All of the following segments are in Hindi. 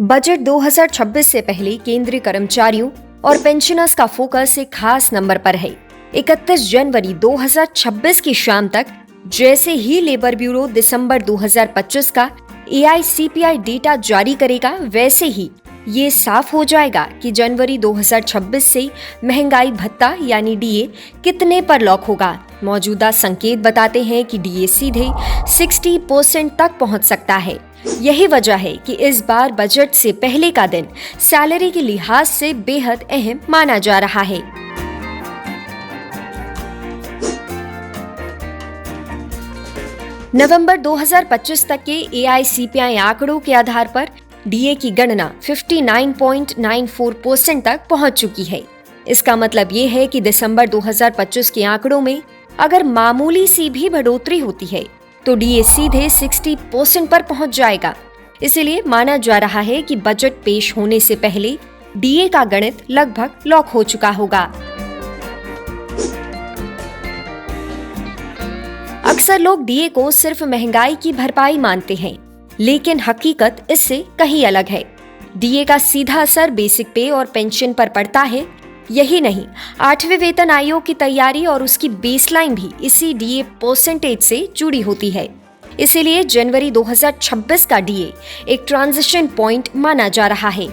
बजट 2026 से पहले केंद्रीय कर्मचारियों और पेंशनर्स का फोकस एक खास नंबर पर है। 31 जनवरी 2026 की शाम तक जैसे ही लेबर ब्यूरो दिसंबर 2025 का AICPI डेटा जारी करेगा, वैसे ही ये साफ हो जाएगा कि जनवरी 2026 से महंगाई भत्ता यानी DA कितने पर लॉक होगा। मौजूदा संकेत बताते हैं कि DA सीधे 60% तक पहुंच सकता है। यही वजह है कि इस बार बजट से पहले का दिन सैलरी के लिहाज से बेहद अहम माना जा रहा है। नवंबर 2025 तक के AICPI आंकड़ों के आधार पर DA की गणना 59.94% तक पहुंच चुकी है। इसका मतलब ये है कि दिसंबर 2025 के आंकड़ों में अगर मामूली सी भी बढ़ोतरी होती है तो DA सीधे 60% पर पहुंच जाएगा। इसीलिए माना जा रहा है कि बजट पेश होने से पहले DA का गणित लगभग लॉक हो चुका होगा। अक्सर लोग DA को सिर्फ महंगाई की भरपाई मानते हैं, लेकिन हकीकत इससे कहीं अलग है। DA का सीधा असर बेसिक पे और पेंशन पर पड़ता है। यही नहीं, 8वें वेतन आयोग की तैयारी और उसकी बेसलाइन भी इसी DA परसेंटेज से जुड़ी होती है। इसीलिए जनवरी 2026 का DA एक ट्रांजिशन पॉइंट माना जा रहा है।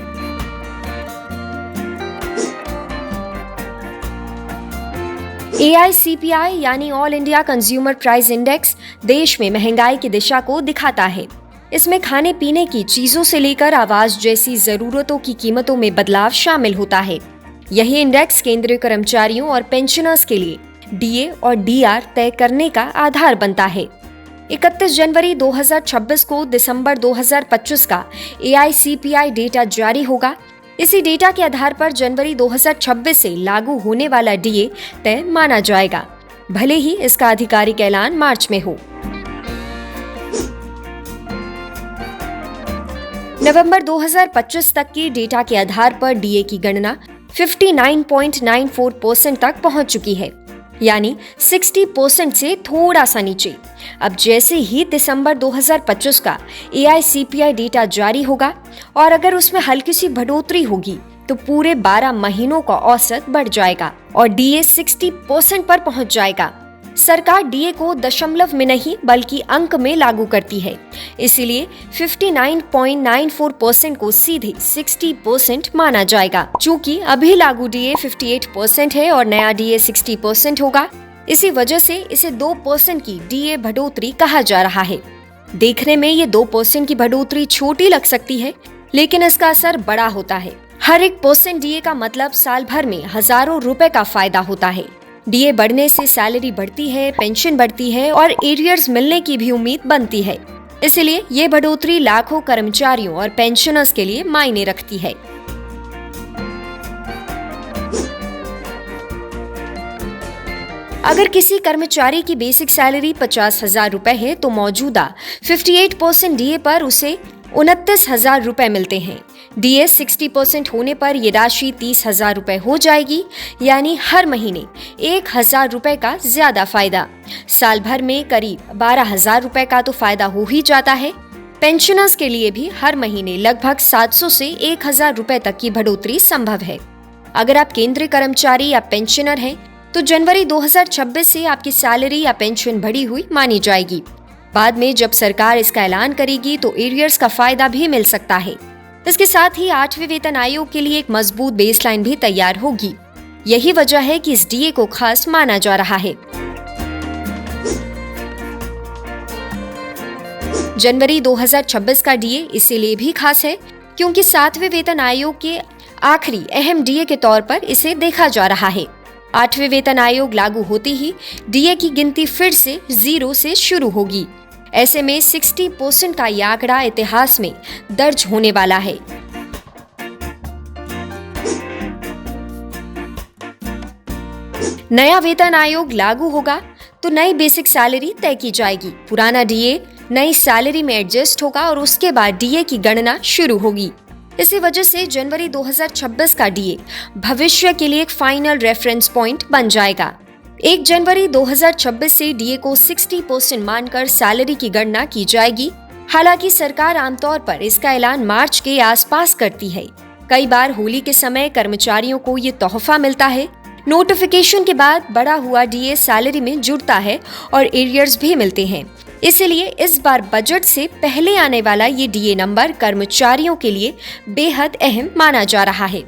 AICPI यानी all India consumer price index देश में महंगाई की दिशा को दिखाता है। इसमें खाने पीने की चीजों से लेकर आवास जैसी जरूरतों की कीमतों में बदलाव शामिल होता है। यही इंडेक्स केंद्रीय कर्मचारियों और पेंशनर्स के लिए DA और DR तय करने का आधार बनता है। 31 जनवरी 2026 को दिसंबर 2025 का AICPI डेटा जारी होगा। इसी डेटा के आधार पर जनवरी 2026 से लागू होने वाला DA तय माना जाएगा, भले ही इसका आधिकारिक ऐलान मार्च में हो। नवंबर 2025 तक के डेटा के आधार पर DA की गणना 59.94% तक पहुंच चुकी है, यानी 60% से थोड़ा सा नीचे। अब जैसे ही दिसंबर 2025 का AICPI डेटा जारी होगा और अगर उसमें हल्की सी बढ़ोतरी होगी तो पूरे 12 महीनों का औसत बढ़ जाएगा और DA 60% पर पहुंच जाएगा। सरकार DA को दशमलव में नहीं बल्कि अंक में लागू करती है, इसीलिए 59.94% को सीधे 60% माना जाएगा। चूंकि अभी लागू DA 58% है और नया DA 60% होगा, इसी वजह से इसे 2% की DA बढ़ोतरी कहा जा रहा है। देखने में ये 2% की बढ़ोतरी छोटी लग सकती है, लेकिन इसका असर बड़ा होता है। हर 1% DA का मतलब साल भर में हजारों रुपए का फायदा होता है। DA बढ़ने से सैलरी बढ़ती है, पेंशन बढ़ती है और एरियर्स मिलने की भी उम्मीद बनती है। इसलिए ये बढ़ोतरी लाखों कर्मचारियों और पेंशनर्स के लिए मायने रखती है। अगर किसी कर्मचारी की बेसिक सैलरी 50,000 रुपए है तो मौजूदा 58% DA पर उसे 29,000 रुपए मिलते हैं। DA 60% होने पर ये राशि 30,000 रुपए हो जाएगी, यानी हर महीने 1,000 रुपए का ज्यादा फायदा। साल भर में करीब 12,000 रुपए का तो फायदा हो ही जाता है। पेंशनर्स के लिए भी हर महीने लगभग 700 से 1,000 रुपए तक की बढ़ोतरी संभव है। अगर आप केंद्रीय कर्मचारी या पेंशनर हैं, तो जनवरी 2026 से आपकी सैलरी या पेंशन बढ़ी हुई मानी जाएगी। बाद में जब सरकार इसका ऐलान करेगी तो एरियर्स का फायदा भी मिल सकता है। इसके साथ ही 8वें वेतन आयोग के लिए एक मजबूत बेसलाइन भी तैयार होगी। यही वजह है कि इस DA को खास माना जा रहा है। जनवरी 2026 का DA इसीलिए भी खास है क्योंकि 7वें वेतन आयोग के आखिरी अहम DA के तौर पर इसे देखा जा रहा है। 8वें वेतन आयोग लागू होते ही DA की गिनती फिर से 0 से शुरू होगी। ऐसे में 60% का यह आंकड़ा इतिहास में दर्ज होने वाला है। नया वेतन आयोग लागू होगा तो नई बेसिक सैलरी तय की जाएगी। पुराना DA नई सैलरी में एडजस्ट होगा और उसके बाद DA की गणना शुरू होगी। इसी वजह से जनवरी 2026 का DA भविष्य के लिए एक फाइनल रेफरेंस पॉइंट बन जाएगा। 1 जनवरी 2026 से DA को 60% मानकर सैलरी की गणना की जाएगी हालांकि सरकार आमतौर पर इसका ऐलान मार्च के आसपास करती है। कई बार होली के समय कर्मचारियों को ये तोहफा मिलता है। नोटिफिकेशन के बाद बढ़ा हुआ डीए सैलरी में जुड़ता है और एरियर्स भी मिलते हैं। इसलिए इस बार बजट से पहले आने वाला ये डीए नंबर कर्मचारियों के लिए बेहद अहम माना जा रहा है।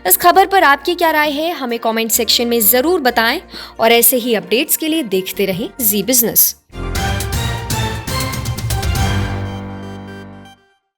इस खबर पर आपकी क्या राय है, हमें कमेंट सेक्शन में जरूर बताएं और ऐसे ही अपडेट्स के लिए देखते रहें जी बिजनेस।